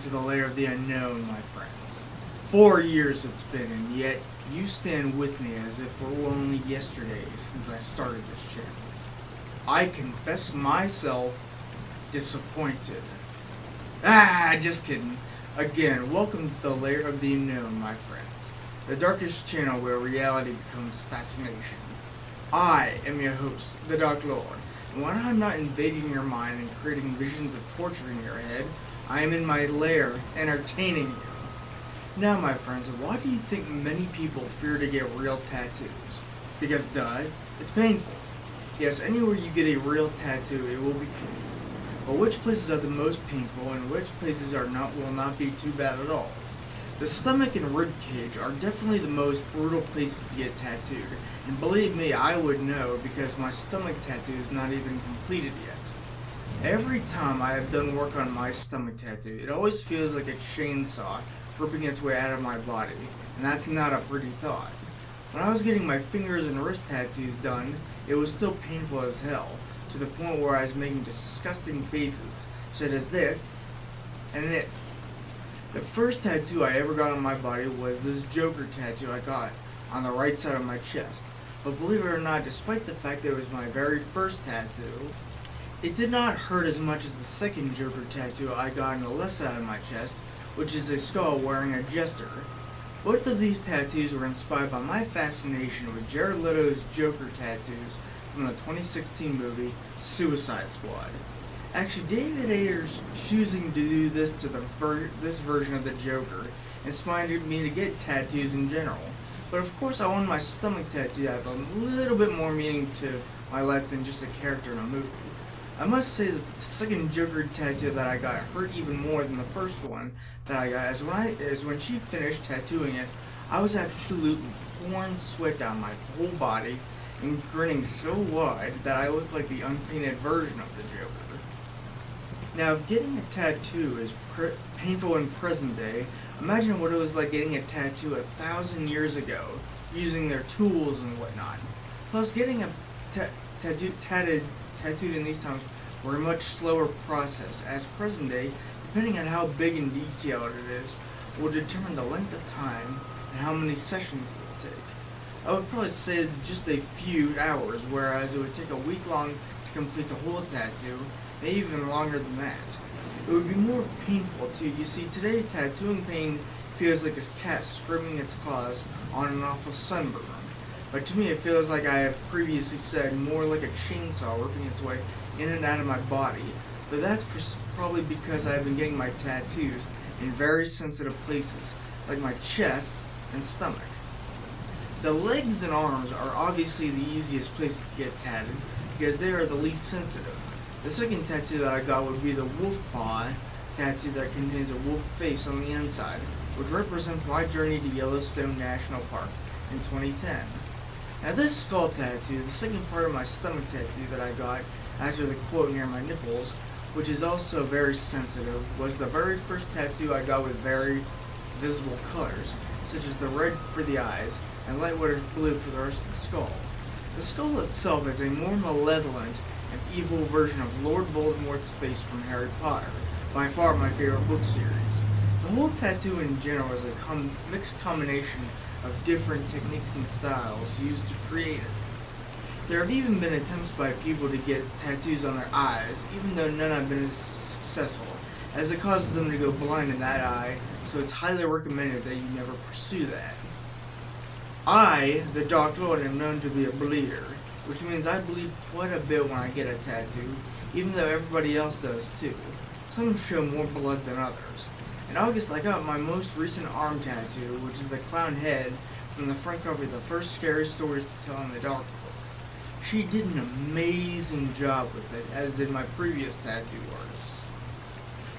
to the lair of the unknown, my friends. 4 years it's been, and yet you stand with me as if it were only yesterday since I started this channel. I confess myself disappointed. Just kidding. Again, welcome to the lair of the unknown, my friends. The darkest channel where reality becomes fascination. I am your host, the Dark Lord, and when I'm not invading your mind and creating visions of torture in your head, I am in my lair, entertaining you. Now, my friends, why do you think many people fear to get real tattoos? Because, duh, it's painful. Yes, anywhere you get a real tattoo, it will be painful. But which places are the most painful and which places will not be too bad at all? The stomach and rib cage are definitely the most brutal places to get tattooed. And believe me, I would know because my stomach tattoo is not even completed yet. Every time I have done work on my stomach tattoo, it always feels like a chainsaw ripping its way out of my body. And that's not a pretty thought. When I was getting my fingers and wrist tattoos done, it was still painful as hell, to the point where I was making disgusting faces, such as this and this. The first tattoo I ever got on my body was this Joker tattoo I got on the right side of my chest. But believe it or not, despite the fact that it was my very first tattoo, it did not hurt as much as the second Joker tattoo I got on the left side of my chest, which is a skull wearing a jester. Both of these tattoos were inspired by my fascination with Jared Leto's Joker tattoos from the 2016 movie Suicide Squad. Actually, David Ayer's choosing to do this to this version of the Joker inspired me to get tattoos in general. But of course, I wanted my stomach tattoo to have a little bit more meaning to my life than just a character in a movie. I must say that the second Joker tattoo that I got hurt even more than the first one that I got, as when she finished tattooing it, I was absolutely pouring sweat down my whole body and grinning so wide that I looked like the unpainted version of the Joker. Now, if getting a tattoo is painful in present day, imagine what it was like getting a tattoo 1,000 years ago, using their tools and whatnot. Plus, getting a tattooed in these times were a much slower process, as present day, depending on how big and detailed it is, will determine the length of time and how many sessions it will take. I would probably say just a few hours, whereas it would take a week long to complete the whole tattoo, maybe even longer than that. It would be more painful too. You see, today tattooing pain feels like a cat scrubbing its claws on an awful sunburn. But to me it feels like I have previously said, more like a chainsaw ripping its way in and out of my body. But that's probably because I've been getting my tattoos in very sensitive places, like my chest and stomach. The legs and arms are obviously the easiest places to get tatted, because they are the least sensitive. The second tattoo that I got would be the wolf paw tattoo that contains a wolf face on the inside, which represents my journey to Yellowstone National Park in 2010. Now this skull tattoo, the second part of my stomach tattoo that I got after the quote near my nipples, which is also very sensitive, was the very first tattoo I got with very visible colors, such as the red for the eyes and light water blue for the rest of the skull. The skull itself is a more malevolent and evil version of Lord Voldemort's face from Harry Potter, by far my favorite book series. The whole tattoo in general is a mixed combination of different techniques and styles used to create it. There have even been attempts by people to get tattoos on their eyes, even though none have been as successful, as it causes them to go blind in that eye, so it's highly recommended that you never pursue that. I, the Dark Lord, am known to be a bleeder, which means I bleed quite a bit when I get a tattoo, even though everybody else does too. Some show more blood than others. In August, I got my most recent arm tattoo, which is the clown head from the front cover of the first Scary Stories to Tell in the Dark book. She did an amazing job with it, as did my previous tattoo artist.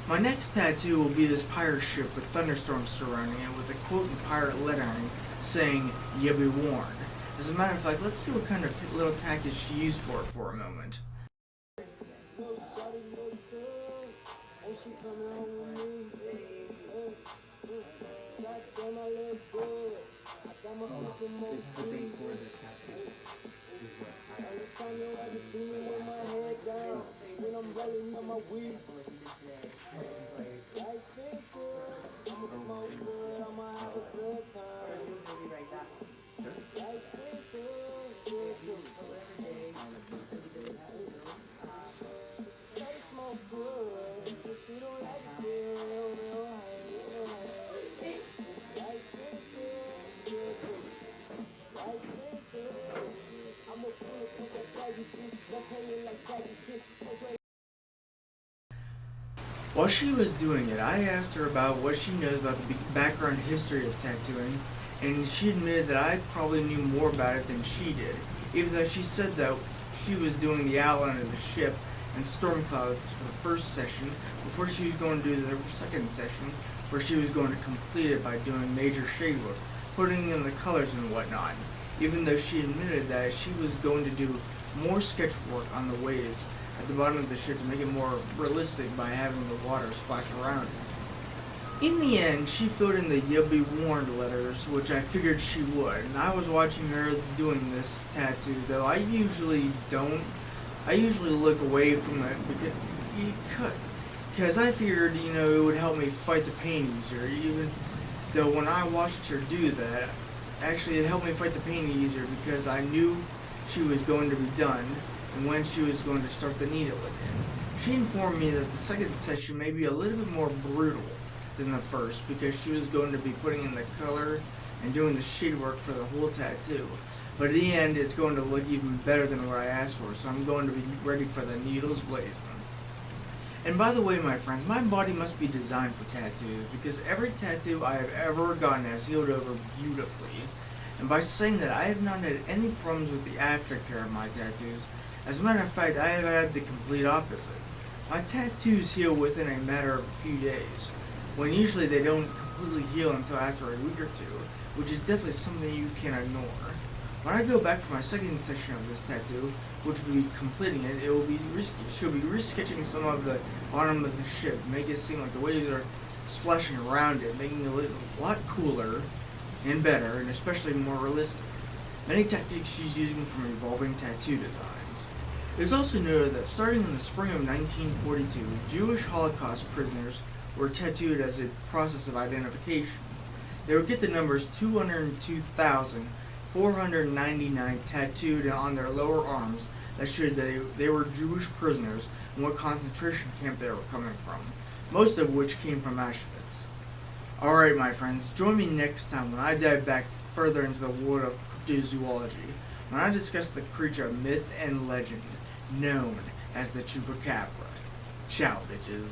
My next tattoo will be this pirate ship with thunderstorms surrounding it with a quote in pirate lettering saying, "You be warned." As a matter of fact, let's see what kind of little tactic she used for a moment. This is the thing for the tattoo. This is what I While she was doing it, I asked her about what she knows about the background history of tattooing, and she admitted that I probably knew more about it than she did, even though she said that she was doing the outline of the ship and storm clouds for the first session before she was going to do the second session, where she was going to complete it by doing major shade work, putting in the colors and whatnot, even though she admitted that she was going to do more sketch work on the waves at the bottom of the ship to make it more realistic by having the water splash around it. In the end, she filled in the "You'll be warned" letters, which I figured she would, and I was watching her doing this tattoo, though I usually don't. I usually look away from it because I figured, it would help me fight the pain easier, even though when I watched her do that, actually it helped me fight the pain easier because I knew she was going to be done and when she was going to start the needle again. She informed me that the second session may be a little bit more brutal than the first because she was going to be putting in the color and doing the shade work for the whole tattoo. But at the end, it's going to look even better than what I asked for, so I'm going to be ready for the needles blazing. And by the way, my friends, my body must be designed for tattoos because every tattoo I have ever gotten has healed over beautifully. And by saying that, I have not had any problems with the aftercare of my tattoos. As a matter of fact, I have had the complete opposite. My tattoos heal within a matter of a few days, when usually they don't completely heal until after a week or two, which is definitely something you can ignore. When I go back for my second session of this tattoo, which will be completing it, she'll be resketching some of the bottom of the ship, make it seem like the waves are splashing around it, making it look a lot cooler and better, and especially more realistic. Many techniques she's using from evolving tattoo designs. It is also noted that starting in the spring of 1942, Jewish Holocaust prisoners were tattooed as a process of identification. They would get the numbers 202,499 tattooed on their lower arms that showed they were Jewish prisoners and what concentration camp they were coming from, most of which came from Auschwitz. Alright, my friends, join me next time when I dive back further into the world of cryptozoology, when I discuss the creature of myth and legend known as the Chupacabra. Ciao, bitches.